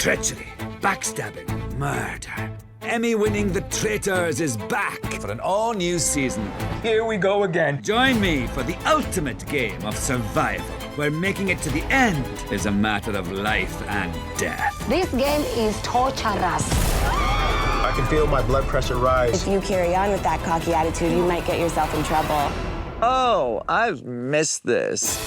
Treachery, backstabbing, murder. Emmy-winning The Traitors is back for an all-new season. Here we go again. Join me for the ultimate game of survival, where making it to the end is a matter of life and death. This game is torturous. I can feel my blood pressure rise. If you carry on with that cocky attitude, you might get yourself in trouble. Oh, I've missed this.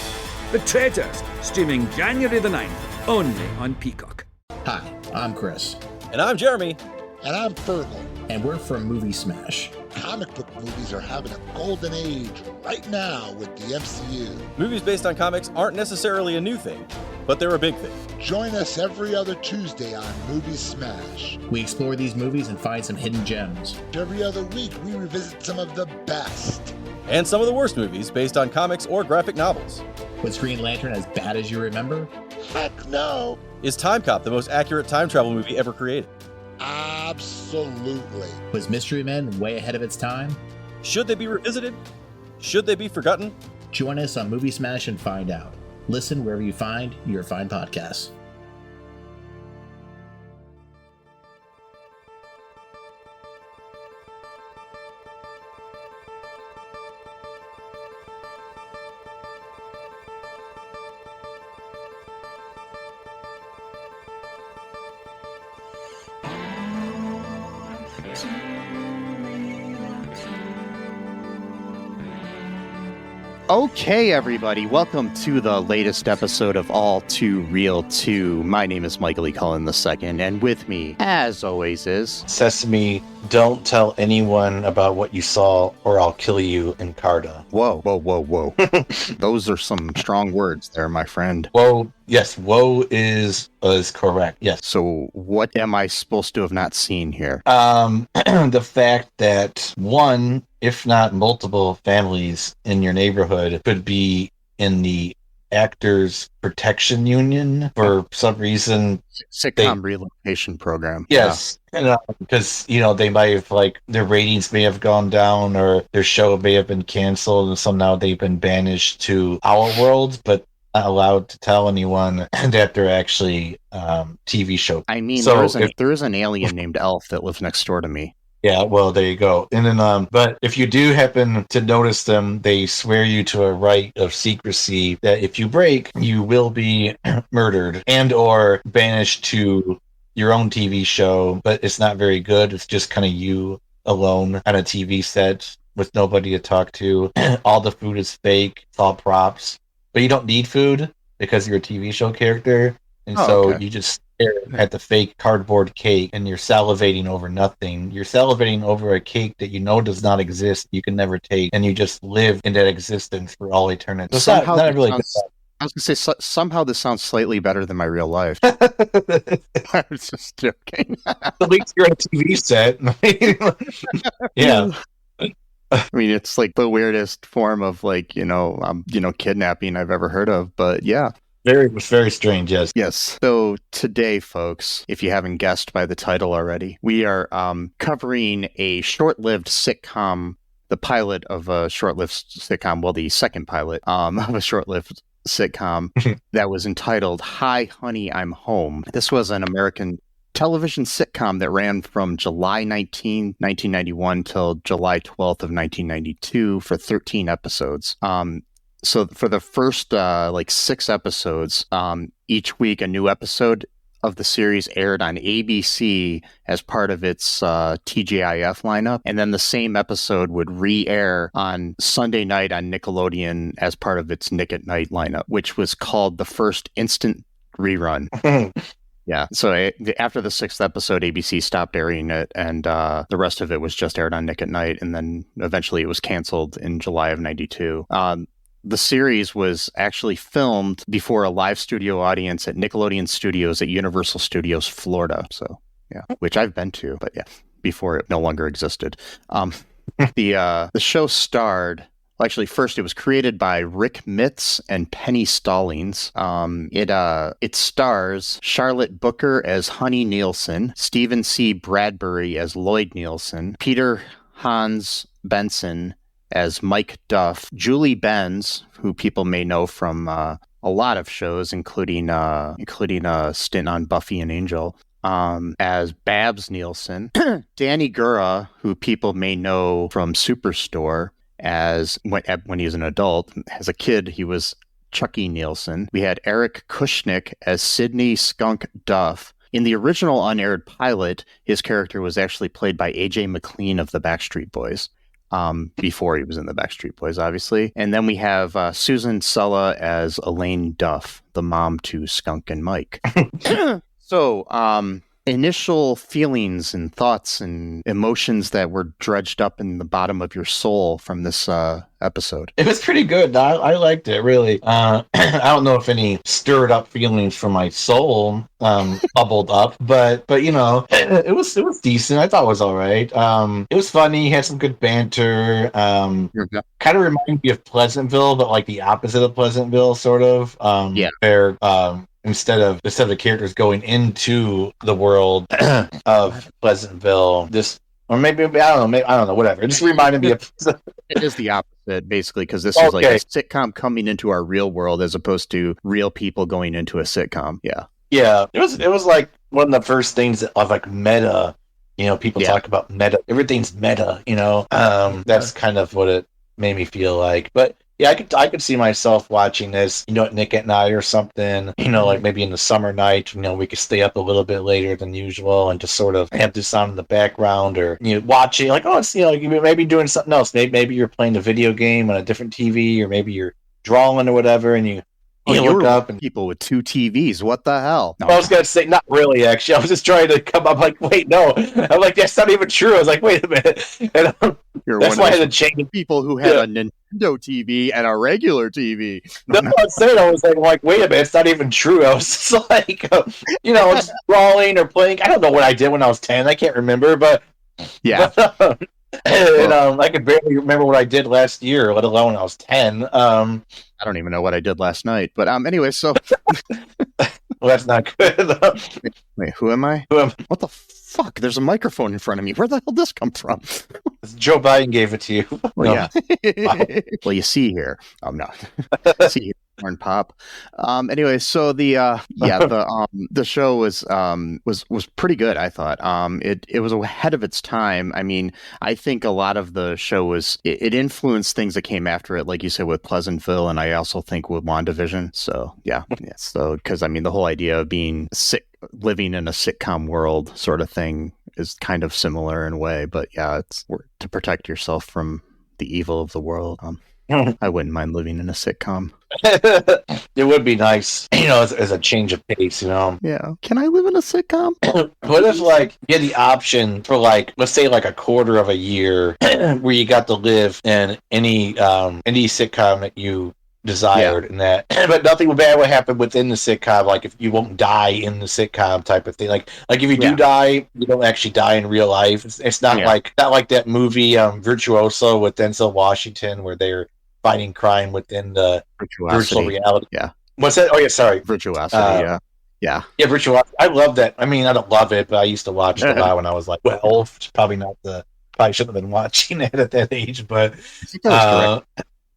The Traitors, streaming January the 9th, only on Peacock. Hi, I'm Chris. And I'm Jeremy. And I'm Fergal. And we're from Movie Smash. Comic book movies are having a golden age right now with the MCU. Movies based on comics aren't necessarily a new thing, but they're a big thing. Join us every other Tuesday on Movie Smash. We explore these movies and find some hidden gems. Every other week, we revisit some of the best. And some of the worst movies based on comics or graphic novels. Was Green Lantern as bad as you remember? Heck no! Is Time Cop the most accurate time travel movie ever created? Absolutely. Was Mystery Men way ahead of its time? Should they be revisited? Should they be forgotten? Join us on Movie Smash and find out. Listen wherever you find your fine podcasts. Okay, everybody, welcome to the latest episode of All Too Real 2. My name is Michael E. Cullen II, and with me, as always, is... Sesame, don't tell anyone about what you saw, or I'll kill you, Encarta. Whoa, whoa, whoa, whoa. Those are some strong words there, my friend. Whoa, yes, whoa is correct, yes. So, what am I supposed to have not seen here? The fact that one, if not multiple families in your neighborhood could be in the Actors Protection Union for some reason. Sitcom relocation program. Yes, because, they might have, their ratings may have gone down or their show may have been canceled and somehow they've been banished to our world, but not allowed to tell anyone that they're actually TV show. I mean, so there is an alien named Elf that lives next door to me. Yeah, well, there you go. And then, but if you do happen to notice them, they swear you to a right of secrecy that if you break, you will be murdered and or banished to your own TV show. But it's not very good. It's just kind of you alone on a TV set with nobody to talk to. All the food is fake. It's all props. But you don't need food because you're a TV show character. And you just stare at the fake cardboard cake and you're salivating over nothing. You're salivating over a cake that you know does not exist, you can never take, and you just live in that existence for all eternity. So not really good. I was going to say, somehow this sounds slightly better than my real life. I was just joking. At least you're on a TV set. Yeah. I mean, it's like the weirdest form of kidnapping I've ever heard of, but yeah. Very strange, yes. Yes. So today, folks, if you haven't guessed by the title already, we are covering a short-lived sitcom, the pilot of a short-lived sitcom, well, the second pilot of a short-lived sitcom that was entitled Hi, Honey, I'm Home. This was an American television sitcom that ran from July 19, 1991 till July 12th of 1992 for 13 episodes. So for the first 6 episodes, each week a new episode of the series aired on ABC as part of its TGIF lineup, and then the same episode would re-air on Sunday night on Nickelodeon as part of its Nick at Night lineup, which was called the First Instant Rerun. Yeah, so after the 6th episode, ABC stopped airing it, and the rest of it was just aired on Nick at Night, and then eventually it was canceled in July of 92. The series was actually filmed before a live studio audience at Nickelodeon Studios at Universal Studios, Florida. So, yeah, which I've been to, but yeah, before it no longer existed. The show starred... Well, actually, first, it was created by Rick Mitz and Penny Stallings. It stars Charlotte Booker as Honey Nielsen, Stephen C. Bradbury as Lloyd Nielsen, Peter Hans Benson as Mike Duff, Julie Benz, who people may know from a lot of shows, including a stint on Buffy and Angel. As Babs Nielsen, Danny Gura, who people may know from Superstore as when he was an adult. As a kid, he was Chucky Nielsen. We had Eric Kushnick as Sidney Skunk Duff. In the original unaired pilot, his character was actually played by A.J. McLean of the Backstreet Boys. Before he was in the Backstreet Boys, obviously. And then we have Susan Sulla as Elaine Duff, the mom to Skunk and Mike. So, initial feelings and thoughts and emotions that were dredged up in the bottom of your soul from this episode. It was pretty good. I liked it, really. I don't know if any stirred up feelings from my soul bubbled up, but you know, it was decent. I thought it was all right. It was funny. Had some good banter. Kind of reminded me of Pleasantville, but like the opposite of Pleasantville, sort of. Where instead of the characters going into the world of Pleasantville, or maybe I don't know, whatever. It just reminded me of. It is the opposite, basically, because this is like a sitcom coming into our real world as opposed to real people going into a sitcom. Yeah. It was like one of the first things of like meta. You know, people talk about meta. Everything's meta. You know, that's kind of what it made me feel like. But yeah, I could see myself watching this, you know, at Nick at Night or something, you know, like maybe in the summer night, you know, we could stay up a little bit later than usual and just sort of have this on in the background, or, you know, watching, like, oh, it's, you know, like maybe doing something else. Maybe you're playing a video game on a different TV, or maybe you're drawing or whatever, and you look up and people with 2 TVs. What the hell? No, I was gonna say, not really. Actually, I was just trying to come up. Like, wait, no. I'm like, that's not even true. I was like, wait a minute. And that's why I had to change. People who had a Nintendo TV and a regular TV. That's what I'm saying. I was like, wait a minute, it's not even true. I was just like, you know, just drawing or playing. I don't know what I did when I was 10. I can't remember, but yeah. And I could barely remember what I did last year, let alone when I was 10. I don't even know what I did last night. But anyway, so well, that's not good. Wait, who am I? What the fuck? There's a microphone in front of me. Where the hell did this come from? Joe Biden gave it to you. Well, yeah. Wow. Well, you see here. No. See here. Corn pop. Anyway, so the show was pretty good, I thought. It was ahead of its time. I mean, I think a lot of the show it influenced things that came after it, like you said, with Pleasantville, and I also think with WandaVision. So yeah. So because I mean, the whole idea of being living in a sitcom world sort of thing is kind of similar in a way, but yeah, it's to protect yourself from the evil of the world. I wouldn't mind living in a sitcom. It would be nice, you know, as a change of pace, you know. Yeah. Can I live in a sitcom? What if, like, you had the option for, like, let's say, like, a quarter of a year where you got to live in any sitcom that you desired, and that, but nothing bad would happen within the sitcom. Like, if you won't die in the sitcom type of thing. Like if you do die, you don't actually die in real life. It's not like that movie Virtuoso with Denzel Washington, where they're fighting crime within the virtual reality. Yeah. What's that? Oh yeah, sorry. Virtuosity. Yeah, Virtuosity. I love that. I mean, I don't love it, but I used to watch it a lot when I was like 12. Probably shouldn't have been watching it at that age, but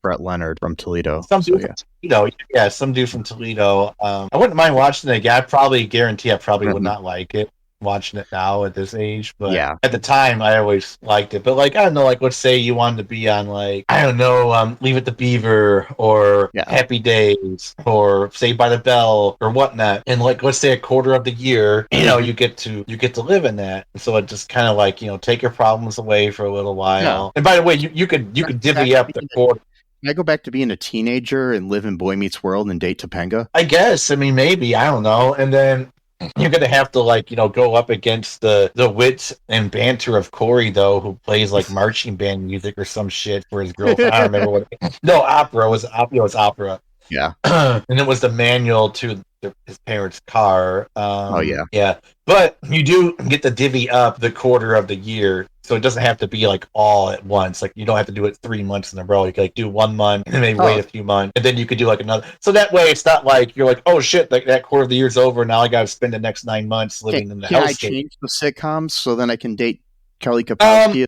Brett Leonard from Toledo. Some dude from Toledo. Yeah, some dude from Toledo. I wouldn't mind watching it again. I guarantee I would not like it watching it now at this age, but at the time I always liked it. But like, I don't know, like, let's say you wanted to be on, like, I don't know, Leave It to Beaver or Happy Days or Saved by the Bell or whatnot, and like, let's say a quarter of the year, you know, you get to live in that, and so it just kind of like, you know, take your problems away for a little while. And by the way, you could divvy up the quarter. Can I go back to being a teenager and live in Boy Meets World and date Topanga? I guess. I mean, maybe. I don't know. And then you're going to have to, like, you know, go up against the wits and banter of Corey, though, who plays, like, marching band music or some shit for his girlfriend. I don't remember what. No, opera. It was opera. Yeah. And it was the manual to his parents' car. Yeah. But you do get to divvy up the quarter of the year. So it doesn't have to be like all at once. Like, you don't have to do it 3 months in a row. You can like do 1 month and then maybe wait a few months, and then you could do like another. So that way, it's not like you're like, oh shit, like that quarter of the year's over. Now I got to spend the next 9 months living in the house. Can I change the sitcoms so then I can date Kelly Kapowski.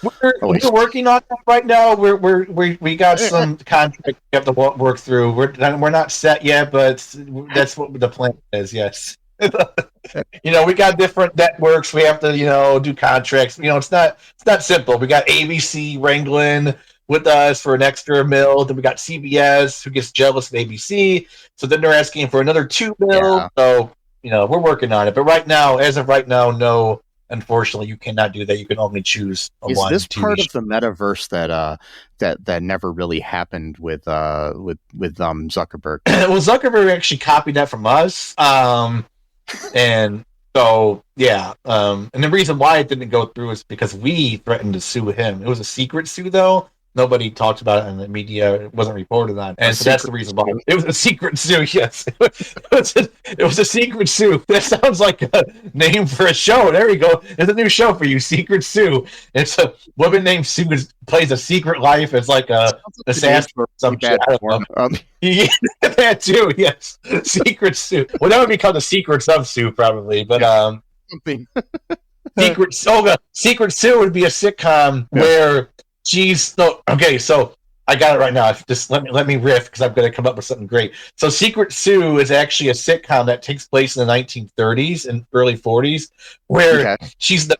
We're working on that right now. We got some contract we have to work through. We're not set yet, but that's what the plan is. Yes. We got different networks. We have to, do contracts. It's not simple. We got ABC wrangling with us for an extra mil. Then we got CBS who gets jealous of ABC. So then they're asking for another 2 mil. Yeah. So, we're working on it. But as of right now, no. Unfortunately, you cannot do that. You can only choose Is one. this TV part show. of the metaverse that never really happened with Zuckerberg? Well, Zuckerberg actually copied that from us, and so yeah. And the reason why it didn't go through is because we threatened to sue him. It was a secret sue, though. Nobody talked about it in the media. It wasn't reported on, and so that's the reason why it was a secret sue. Yes, it was a secret sue. That sounds like a name for a show. There we go. It's a new show for you, Secret Sue. It's a woman named Sue plays a secret life as like a assassin or some shit. I don't know. Yeah, that too. Yes, Secret Sue. Well, that would be called the Secrets of Sue, probably. But Something. Secret Sue would be a sitcom where. Okay, so I got it right now. Just let me riff because I'm going to come up with something great. So Secret Sue is actually a sitcom that takes place in the 1930s and early 40s, where she's the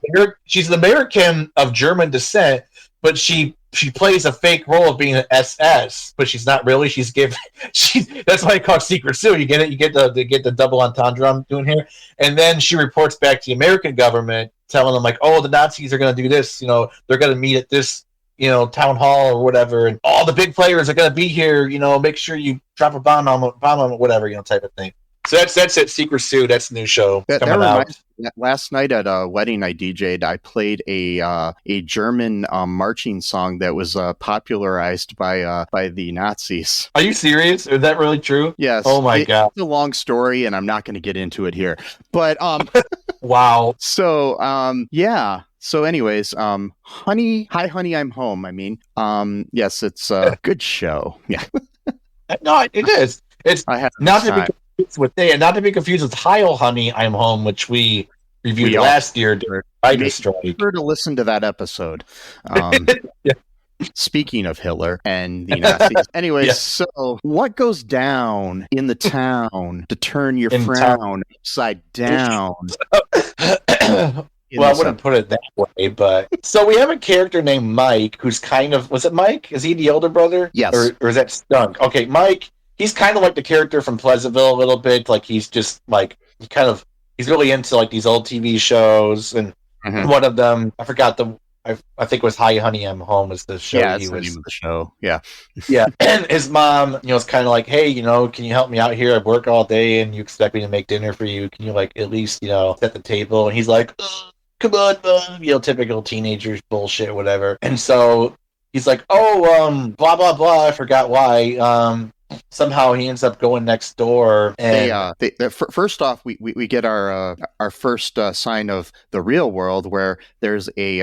American of German descent, but she plays a fake role of being an SS, but she's not really. That's why I call it Secret Sue. You get it? You get the double entendre I'm doing here, and then she reports back to the American government, telling them like, oh, the Nazis are going to do this. They're going to meet at this. Town hall or whatever, and all the big players are going to be here. Make sure you drop a bomb on whatever, type of thing. So that's it. Secret Sue. That's the new show coming out. Last night at a wedding I DJ'd, I played a German marching song that was popularized by the Nazis. Are you serious? Is that really true? Yes. Oh my god. It's a long story, and I'm not going to get into it here. But wow. So yeah. So anyways, Honey, I'm Home. I mean, yes, it's a good show. Yeah. No, it is. It's not to be confused with Heil, Honey, I'm Home, which we reviewed last year. Make sure to listen to that episode. Yeah. Speaking of Hitler and the Nazis. Anyways, So what goes down in the town to turn your frown upside down? Well, I wouldn't put it that way, but so we have a character named Mike who's kind of, was it Mike? Is he the older brother? Yes. Or is that Skunk? Okay, Mike, he's kind of like the character from Pleasantville a little bit. Like he's just like, he's really into like these old TV shows, and one of them, I forgot I think it was Hi Honey I'm Home is the show. Yeah, that's the name of the show. Yeah. Yeah. And his mom, is kind of like, hey, can you help me out here? I work all day and you expect me to make dinner for you. Can you like at least, set the table? And he's like, come on, Mom. Typical teenagers bullshit, whatever. And so he's like, blah, blah, blah. I forgot why. Somehow he ends up going next door. And first off, we get our first sign of the real world, where there's a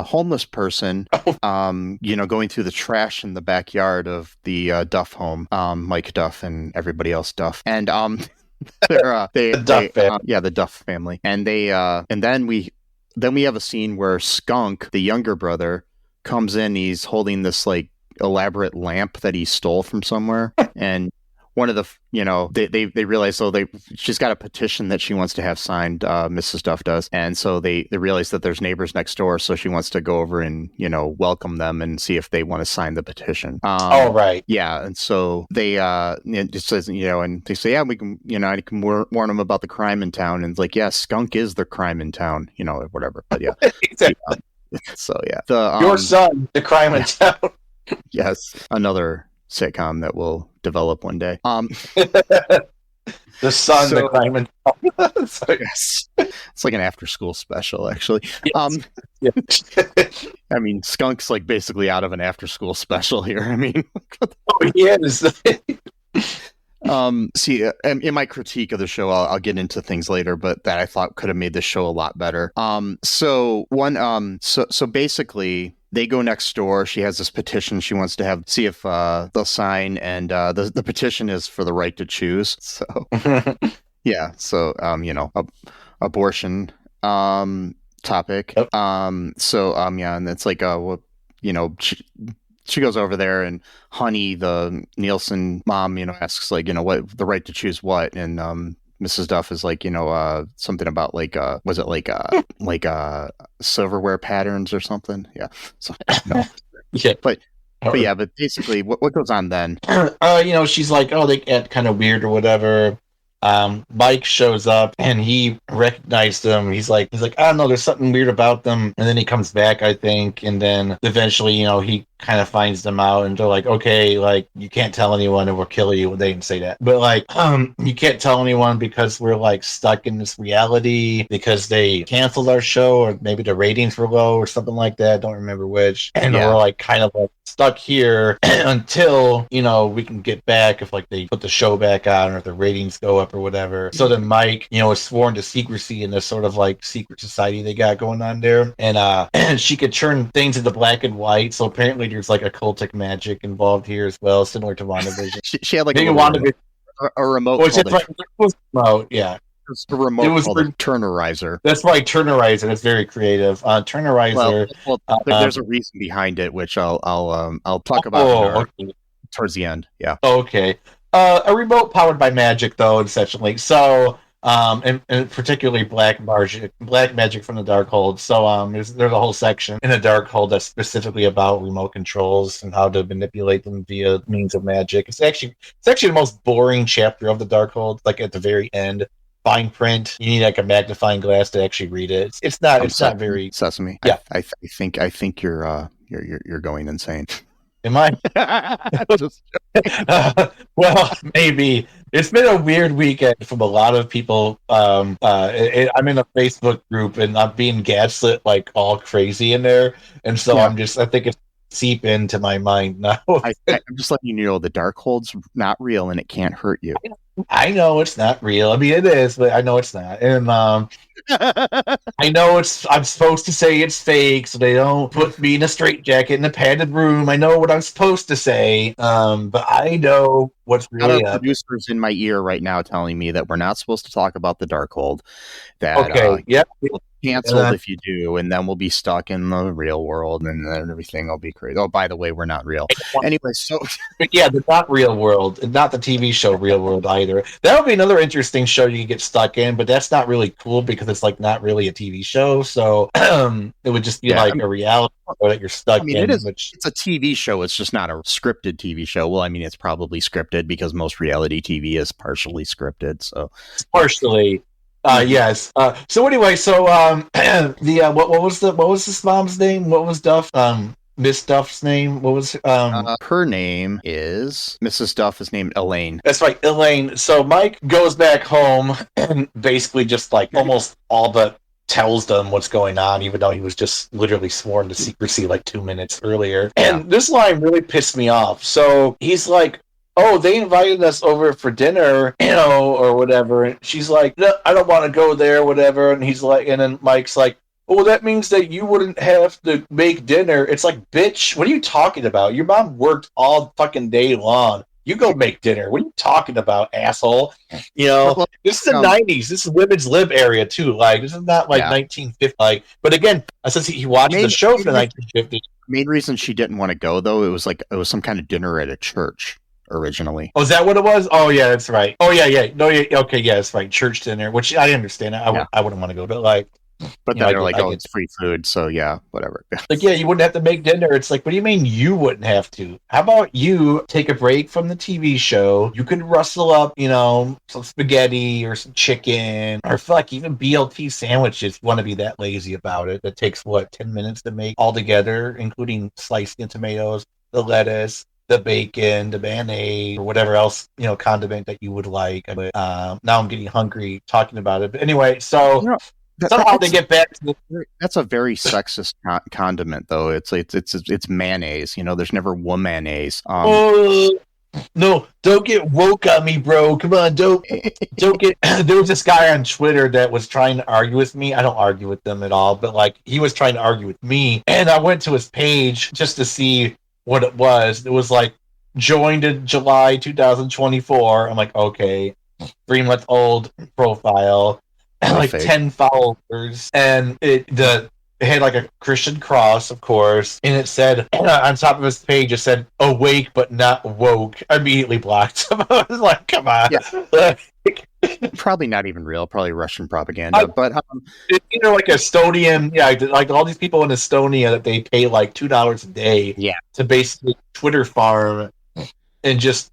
homeless person, going through the trash in the backyard of the Duff home, Mike Duff and everybody else Duff, and the Duff family. The Duff family, and then we have a scene where Skunk, the younger brother, comes in. He's holding this like elaborate lamp that he stole from somewhere, and one of the they realize she's got a petition that she wants to have signed, Mrs. Duff does, and so they realize that there's neighbors next door, so she wants to go over and welcome them and see if they want to sign the petition. Right. Yeah, and so they it says, and they say, yeah, we can, I can warn them about the crime in town, and it's like, yeah, Skunk is the crime in town, whatever, but yeah. Exactly. So yeah, your son, the crime in town. Yes, another sitcom that will develop one day. The son, the crime in town. Yes, it's like an after-school special, actually. Yes. I mean, Skunk's like basically out of an after-school special here. I mean, he is. See, in my critique of the show, I'll get into things later, but that I thought could have made the show a lot better. So basically, they go next door. She has this petition she wants to see if they'll sign, and the petition is for the right to choose. So yeah, so abortion. topic. Yep. Yeah, and it's like she goes over there, and Honey, the Nielsen mom, asks like, what the right to choose what, and Mrs. Duff is like, something about like, was it like silverware patterns or something? Yeah. So no. Yeah. But basically, what goes on then? She's like, oh, they get kind of weird or whatever. Mike shows up and he recognized them. He's like, I don't know, there's something weird about them. And then he comes back, I think, and then eventually, he kind of finds them out, and they're like, okay, like, you can't tell anyone and we'll kill you. They didn't say that, but like, you can't tell anyone because we're like stuck in this reality because they canceled our show, or maybe the ratings were low or something like that. Don't remember which. And we're like kind of like stuck here until we can get back if like they put the show back on, or if the ratings go up or whatever. So then Mike is sworn to secrecy in this sort of like secret society they got going on there, and she could turn things into black and white. So apparently there's like occultic magic involved here as well, similar to WandaVision. she had like a remote. Remote, yeah. It's a remote called a turnerizer. That's right, turnerizer. It's very creative. Turnerizer. Well, there's a reason behind it, which I'll talk about towards the end. Yeah. Okay. A remote powered by magic, though, essentially. So, and particularly black magic from the Darkhold. So, there's a whole section in the Darkhold that's specifically about remote controls and how to manipulate them via means of magic. It's actually the most boring chapter of the Darkhold. Like at the very end, fine print. You need like a magnifying glass to actually read it. It's not very Sesame. Yeah, I think you're going insane. Am I? Well, maybe. It's been a weird weekend from a lot of people. I'm in a Facebook group and I'm being gaslit like all crazy in there, and so I think it's seep into my mind now. I'm just letting you know the Darkhold's not real and it can't hurt you. I know it's not real. I mean, it is, but I know it's not. And I know I'm supposed to say it's fake, so they don't put me in a straitjacket in a padded room. I know what I'm supposed to say, but I know what's really up. Producers in my ear right now telling me that we're not supposed to talk about the Darkhold. That canceled if you do, and then we'll be stuck in the real world, and then everything will be crazy. Oh, by the way, we're not real. Anyway, so but yeah, the not real world, not the TV show Real World either. That would be another interesting show you could get stuck in, but that's not really cool because it's like not really a TV show. So it would just be like a reality show that you're stuck in. It's a TV show. It's just not a scripted TV show. Well, I mean, it's probably scripted because most reality TV is partially scripted. So partially. Yes. So anyway, what was this mom's name? What was Duff? Miss Duff's name? What was her name is Mrs. Duff is named Elaine. That's right, Elaine. So Mike goes back home and basically just like almost all but tells them what's going on, even though he was just literally sworn to secrecy like 2 minutes earlier. And this line really pissed me off. So he's like, oh, they invited us over for dinner, or whatever. And she's like, no, I don't want to go there, whatever. And he's like, and then Mike's like, well, that means that you wouldn't have to make dinner. It's like, bitch, what are you talking about? Your mom worked all fucking day long. You go make dinner. What are you talking about, asshole? This is the 90s. This is women's lib area, too. Like, this is not like 1950. Like, but again, since he watched the show for the 1950s. Main reason she didn't want to go, though, it was some kind of dinner at a church. Originally. Oh, is that what it was? Oh, yeah, that's right. Oh, yeah. No, yeah, okay, yeah, that's right. Church dinner, which I understand. I wouldn't want to go, but like. But then they're like, oh, it's free food, so yeah, whatever. Like, yeah, you wouldn't have to make dinner. It's like, what do you mean you wouldn't have to? How about you take a break from the TV show? You could rustle up, some spaghetti or some chicken or fuck, even BLT sandwiches. If you want to be that lazy about it. That takes, 10 minutes to make all together, including slicing the tomatoes, the lettuce, the bacon, the mayonnaise, or whatever else, condiment that you would like. But now I'm getting hungry talking about it. But anyway, so somehow they get back to that's a very sexist condiment, though. It's mayonnaise. There's never womannaise. No, don't get woke on me, bro. Come on, don't get. There was this guy on Twitter that was trying to argue with me. I don't argue with them at all, but like he was trying to argue with me, and I went to his page just to see what it was. It was like joined in July 2024. I'm like, okay, 3 month old profile. like fake. 10 followers, and it had like a Christian cross, of course, and it said on top of his page, it said "awake but not woke." I immediately blocked him. I was like, "Come on." Yeah. Probably not even real. Probably Russian propaganda. But it's either like Estonian, like all these people in Estonia that they pay like $2 a day, to basically Twitter farm and just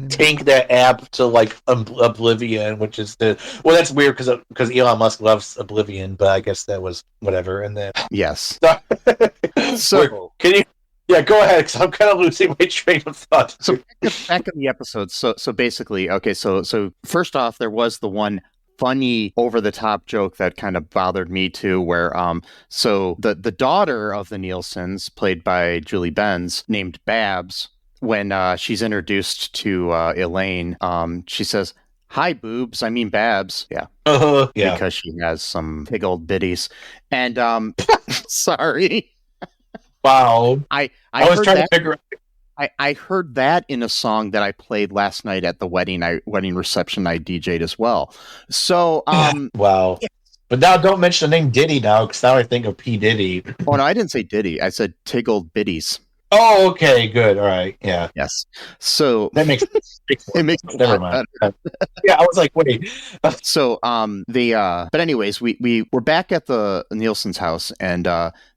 tank that app to like oblivion, which is that's weird because Elon Musk loves Oblivion, but I guess that was whatever. And then yes, so can you? Yeah, go ahead, because I'm kind of losing my train of thought. So back in the episode, so basically, okay, so first off, there was the one funny over-the-top joke that kind of bothered me too, where so the daughter of the Nielsens, played by Julie Benz, named Babs, when she's introduced to Elaine, she says, "Hi, boobs. I mean Babs." Yeah. Yeah. Because she has some big old bitties. And sorry. Wow. I was trying to figure out. I heard that in a song that I played last night at the wedding reception I DJ'd as well. So wow. Yeah. But now don't mention the name Diddy now, because now I think of P. Diddy. Oh no, I didn't say Diddy. I said tiggled bitties. Oh, okay, good. All right. Yeah. Yes. So that makes it makes never mind. Yeah, I was like, wait. So but anyways, we're back at the Nielsen's house and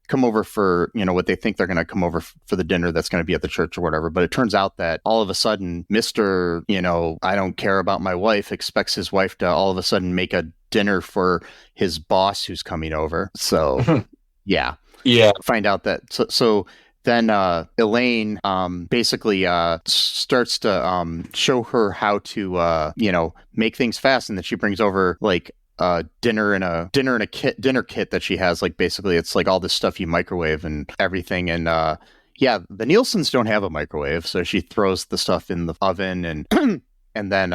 come over for, what they think they're going to come over for the dinner that's going to be at the church or whatever. But it turns out that all of a sudden, Mr., I don't care about my wife, expects his wife to all of a sudden make a dinner for his boss who's coming over. So, yeah. Find out that. So then Elaine basically starts to show her how to, make things fast. And then she brings over like dinner kit that she has, like basically it's like all this stuff you microwave and everything. And the Nielsens don't have a microwave, so she throws the stuff in the oven and and then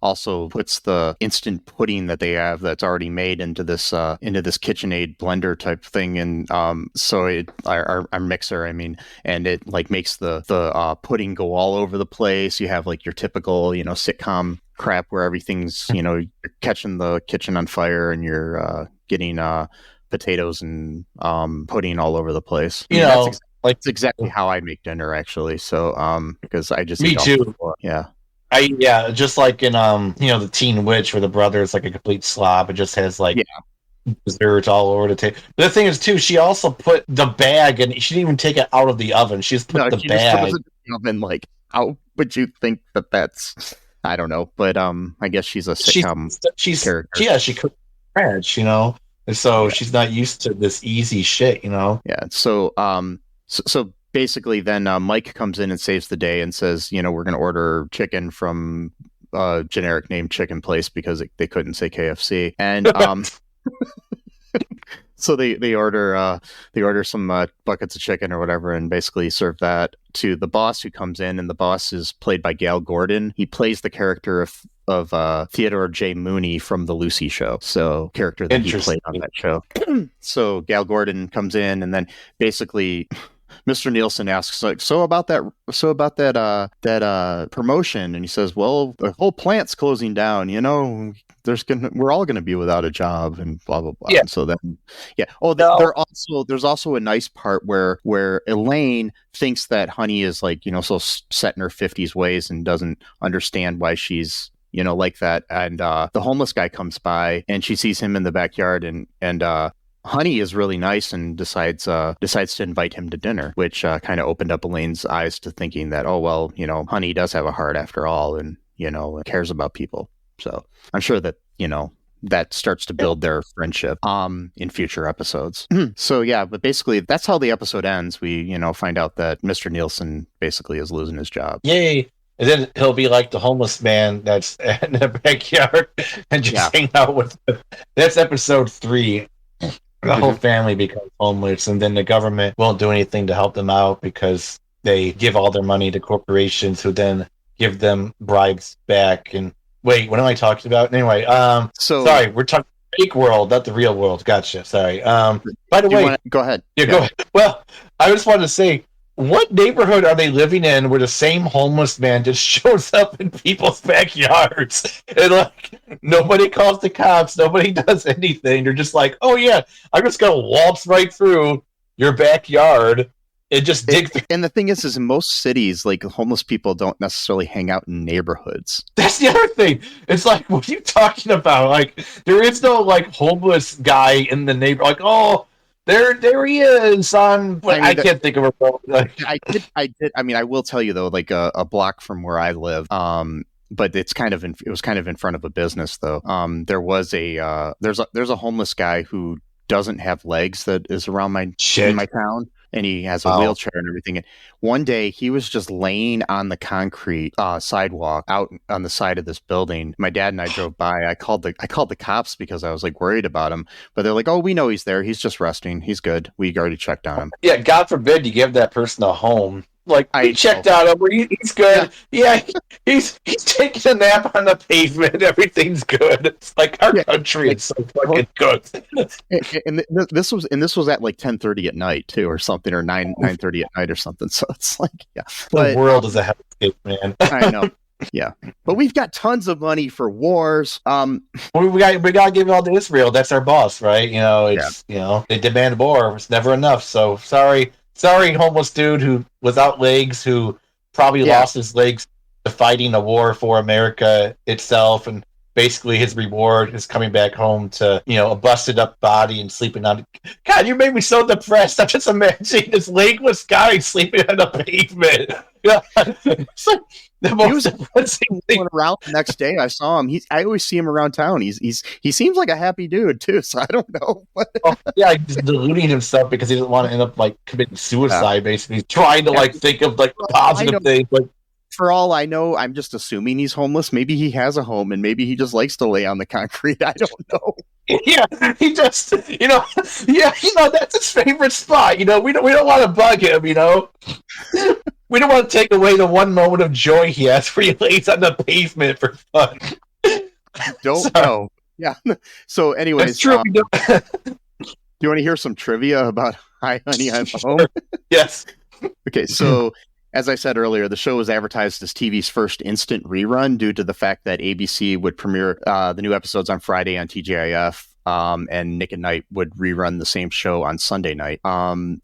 also puts the instant pudding that they have that's already made into this KitchenAid blender type thing, and so our mixer, and it like makes the pudding go all over the place. You have like your typical sitcom crap where everything's you're catching the kitchen on fire and you're getting potatoes and pudding all over the place. That's exactly how I make dinner, actually. So because I just me too. Yeah. Just like in the Teen Witch, where the brother is like a complete slob. It just has like desserts all over the table. The thing is too, she also put the bag, and she didn't even take it out of the oven. She just put the bag in the oven. Like, how would you think that's? I don't know, but I guess she's a sitcom character. Yeah, she cooked French, and so she's not used to this easy shit, Yeah. So so basically, then Mike comes in and saves the day and says, we're going to order chicken from a generic name chicken place because they couldn't say KFC. And so they order some buckets of chicken or whatever, and basically serve that to the boss, who comes in, and the boss is played by Gal Gordon. He plays the character of Theodore J. Mooney from the Lucy Show, so character that he played on that show. So Gal Gordon comes in, and then basically Mr. Nielsen asks, like, so about that promotion, and he says, well, the whole plant's closing down, we're all gonna be without a job, and blah blah blah. Yeah. And so then there's also a nice part where Elaine thinks that Honey is like so set in her 50s ways and doesn't understand why she's like that, and the homeless guy comes by and she sees him in the backyard, and Honey is really nice and decides to invite him to dinner, which kind of opened up Elaine's eyes to thinking that, oh well, Honey does have a heart after all, and cares about people. So I'm sure that that starts to build their friendship in future episodes. So yeah, but basically that's how the episode ends. We find out that Mr. Nielsen basically is losing his job. Yay! And then he'll be like the homeless man that's in the backyard and just hang out with them. That's episode 3. The whole family becomes homeless, and then the government won't do anything to help them out because they give all their money to corporations who then give them bribes back. And wait, what am I talking about? Anyway, sorry, we're talking fake world, not the real world. Gotcha. Sorry. By the way, go ahead. Yeah, go ahead. Well, I just wanted to say, what neighborhood are they living in where the same homeless man just shows up in people's backyards and like nobody calls the cops, nobody does anything. They're just like, oh yeah, I'm just gonna waltz right through your backyard and just dig through. And the thing is in most cities, like homeless people don't necessarily hang out in neighborhoods. That's the other thing. It's like, what are you talking about? Like, there is no like homeless guy in the neighbor. Like, oh, there he is on. I can't think of a phone. Like, I did. I mean, I will tell you though, like a block from where I live. But it was kind of in front of a business though. There's a homeless guy who doesn't have legs that is around in my town. And he has a wheelchair and everything. And one day he was just laying on the concrete sidewalk out on the side of this building. My dad and I drove by. I called the cops because I was like worried about him. But they're like, "Oh, we know he's there. He's just resting. He's good. We already checked on him." Yeah, God forbid you give that person a home. Like, we checked out him. He's good. Yeah, he's taking a nap on the pavement. Everything's good. It's like our country is so fucking good. And this was at like 10:30 at night too, or something, or 9:30 at night or something. So it's like, the world is a hellscape, man. I know. Yeah, but we've got tons of money for wars. We got to give it all to Israel. That's our boss, right? You know, it's they demand war. It's never enough. So sorry, homeless dude who without legs, who probably lost his legs to fighting a war for America itself, and basically his reward is coming back home to a busted up body and sleeping on. God, you made me so depressed. I'm just imagining this legless guy sleeping on the pavement. It's like the most depressing thing. Around the next day, I saw him. I always see him around town. He seems like a happy dude too. So I don't know. He's deluding himself because he doesn't want to end up like committing suicide. Basically, he's trying to like think of like positive things. Like, for all I know, I'm just assuming he's homeless. Maybe he has a home, and maybe he just likes to lay on the concrete. I don't know. Yeah, he just, that's his favorite spot. We don't want to bug him. We don't want to take away the one moment of joy he has where he lays on the pavement for fun. Don't know. Yeah. So, anyways, that's true. Do you want to hear some trivia about Hi, Honey, I'm Home? Yes. Okay, so. As I said earlier, the show was advertised as TV's first instant rerun due to the fact that ABC would premiere the new episodes on Friday on TGIF, and Nick at Night would rerun the same show on Sunday night. Here's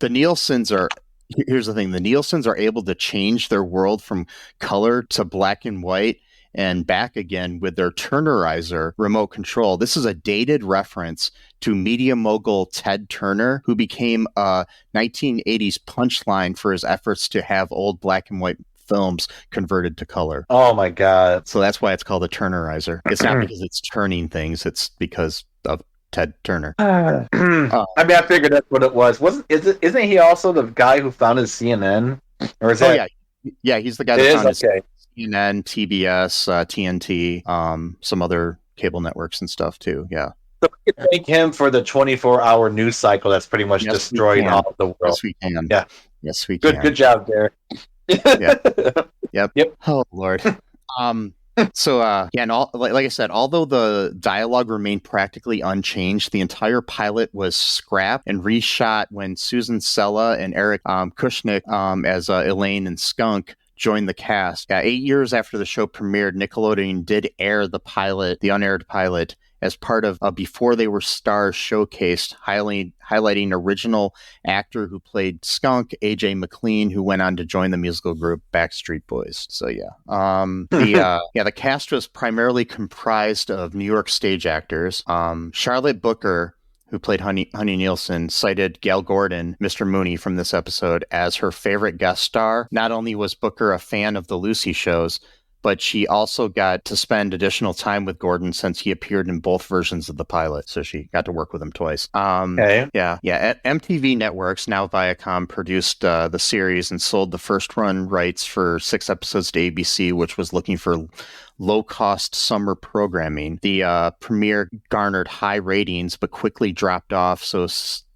the thing, the Nielsens are able to change their world from color to black and white and back again with their Turnerizer remote control. This is a dated reference to media mogul Ted Turner, who became a 1980s punchline for his efforts to have old black and white films converted to color. Oh my God. So that's why it's called a Turnerizer. It's not because it's turning things, it's because of Ted Turner. I mean, I figured that's what it was. Isn't he also the guy who founded CNN? Or is that? Yeah, he's the guy that founded CNN, TBS, TNT, some other cable networks and stuff too. Yeah. So we can thank him for the 24-hour news cycle that's pretty much destroying all of the world. Yes, we can. Yeah. Yes, we can. Good job, Derek. Yep. Oh Lord. So and like I said, although the dialogue remained practically unchanged, the entire pilot was scrapped and reshot when Susan Sella and Eric Kushnick as Elaine and Skunk joined the cast. 8 years after the show premiered, Nickelodeon did air the unaired pilot, as part of a Before They Were Stars showcased, highlighting original actor who played Skunk, AJ McLean, who went on to join the musical group Backstreet Boys. So the cast was primarily comprised of New York stage actors. Charlotte Booker, who played Honey Nielsen, cited Gail Gordon, Mr. Mooney, from this episode as her favorite guest star. Not only was Booker a fan of the Lucy shows, but she also got to spend additional time with Gordon since he appeared in both versions of the pilot. So she got to work with him twice. Okay. Yeah. At MTV Networks, now Viacom, produced the series and sold the first run rights for 6 episodes to ABC, which was looking for low-cost summer programming. The premiere garnered high ratings, but quickly dropped off, so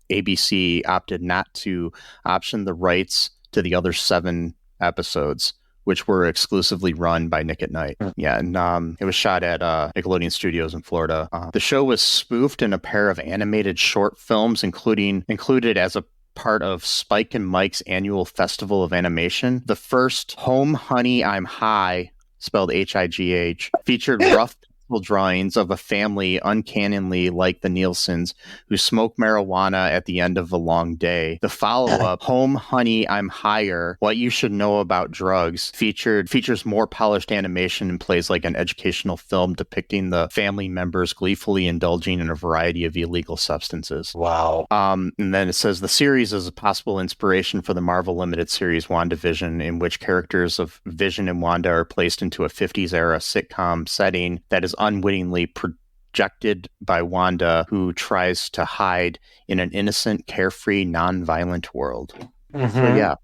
ABC opted not to option the rights to the other 7 episodes, which were exclusively run by Nick at Night. Yeah, and it was shot at Nickelodeon Studios in Florida. The show was spoofed in a pair of animated short films, included as a part of Spike and Mike's annual festival of animation. The first Home Honey I'm High, spelled H-I-G-H, featured rough pencil drawings of a family uncannily like the Nielsens who smoke marijuana at the end of a long day. The follow-up, Home Honey I'm Higher, What You Should Know About Drugs, features more polished animation and plays like an educational film depicting the family members gleefully indulging in a variety of illegal substances. Wow. And then it says the series is a possible inspiration for the Marvel Limited series WandaVision, in which characters of Vision and Wanda are placed into a 50s era sitcom setting that is unwittingly projected by Wanda, who tries to hide in an innocent, carefree, non-violent world. Mm-hmm. So yeah,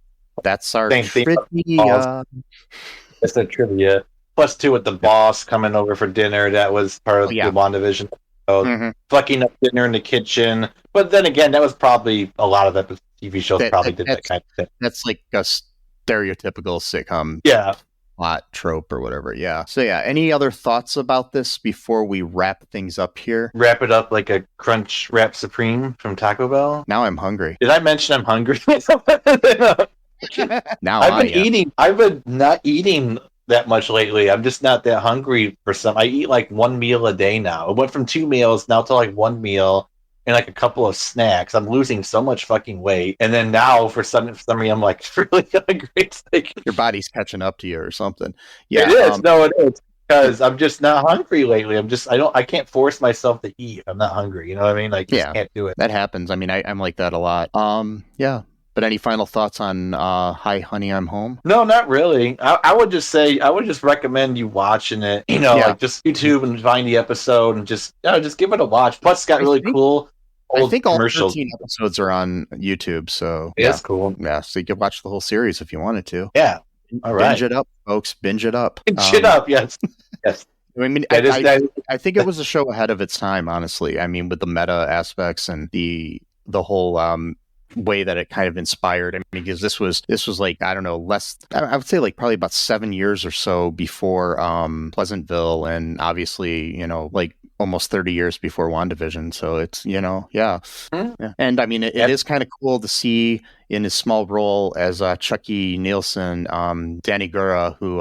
that's our trivia. That's the trivia. Plus, too, with the boss coming over for dinner, that was part of the WandaVision. Fucking up dinner in the kitchen. But then again, that was probably a lot of the TV shows did that kind of thing. That's like a stereotypical sitcom. Yeah. Plot trope or whatever. Yeah. So yeah, any other thoughts about this before we wrap things up here? Wrap it up like a Crunch Wrap Supreme from Taco Bell. Now I'm hungry. Did I mention I'm hungry? Now I've been not eating that much lately. I'm just not that hungry for some. I eat like one meal a day now. It went from 2 meals now to like 1 meal and like a couple of snacks. I'm losing so much fucking weight. And then now for some reason I'm like really hungry. It's like your body's catching up to you or something. Yeah, it is. No, it is. Because I'm just not hungry lately. I can't force myself to eat. I'm not hungry. You know what I mean? Like, just can't do it. That happens. I mean, I'm like that a lot. Yeah. But any final thoughts on Hi Honey I'm Home? No, not really. I would just recommend you watching it. You know, like just YouTube and find the episode and just give it a watch. Plus, it's got really cool. I think all 13 episodes are on YouTube, so that's cool. Yeah, so you could watch the whole series if you wanted to. Yeah, all right. Binge it up, folks. Binge it up. Binge it up. Yes, yes. I mean, I think it was a show ahead of its time. Honestly, I mean, with the meta aspects and the whole way that it kind of inspired. I mean, because this was like, I don't know, I would say like probably about 7 years or so before Pleasantville, and obviously, you know, like almost 30 years before WandaVision. So it's, you know, yeah. And I mean, it is kind of cool to see in his small role as Chucky Nielsen, Danny Gura, who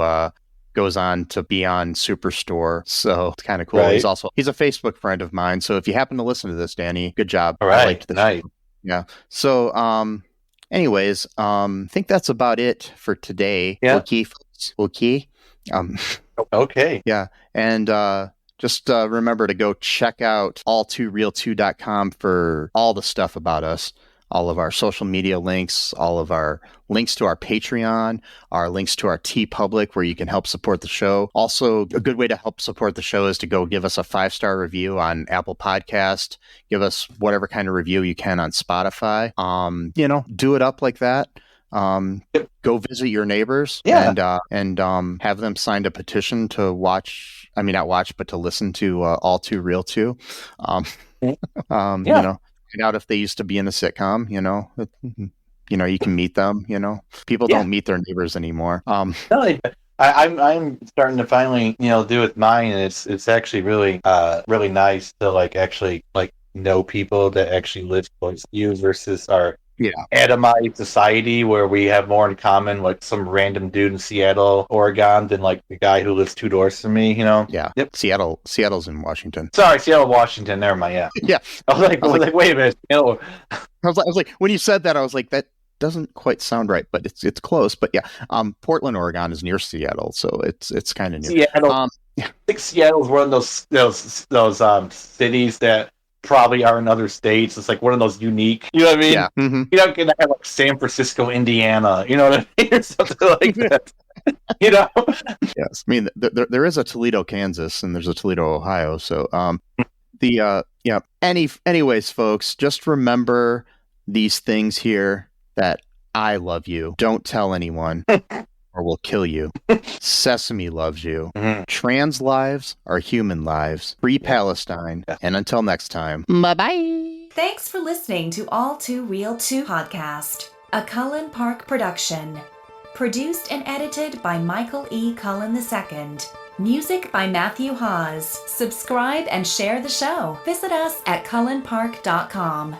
goes on to be on Superstore. So it's kind of cool. Right. He's a Facebook friend of mine. So if you happen to listen to this, Danny, good job. All right. I liked this. Nice. Yeah. So, anyways, I think that's about it for today. Yeah. Okay, folks. Okay. Okay. Yeah. And, just remember to go check out all2real2.com for all the stuff about us, all of our social media links, all of our links to our Patreon, our links to our TeePublic, where you can help support the show. Also, a good way to help support the show is to go give us a 5-star review on Apple Podcast. Give us whatever kind of review you can on Spotify. You know, do it up like that. Go visit your neighbors and have them sign a petition to to listen to All Too Real 2. You know, find out if they used to be in a sitcom, you know, you can meet them, you know, people don't meet their neighbors anymore. I'm starting to finally, you know, do with mine. And it's actually really, really nice to actually know people that actually live close to you versus our atomized society where we have more in common, like some random dude in Seattle, Oregon, than like the guy who lives 2 doors from me, you know? Yeah. Yep. Seattle's in Washington. Sorry, Seattle, Washington. Never mind. Yeah. Yeah. I was like, wait a minute. You know, I was like, when you said that, I was like, that doesn't quite sound right, but it's close. But yeah, Portland, Oregon is near Seattle, so it's kind of near. Seattle. I think Seattle's one of those cities that probably are in other states. It's like one of those unique, you know what I mean? Yeah. Mm-hmm. You know, can I have like San Francisco, Indiana, you know what I mean? Or something like that. You know? Yes. I mean, there is a Toledo, Kansas, and there's a Toledo, Ohio. So, anyways, folks, just remember these things here that I love you. Don't tell anyone. Or we'll kill you. Sesame loves you. Mm-hmm. Trans lives are human lives. Free Palestine. And until next time. Bye-bye. Thanks for listening to All Too Real 2 podcast, a Cullen Park production. Produced and edited by Michael E. Cullen II. Music by Matthew Hawes. Subscribe and share the show. Visit us at cullenpark.com.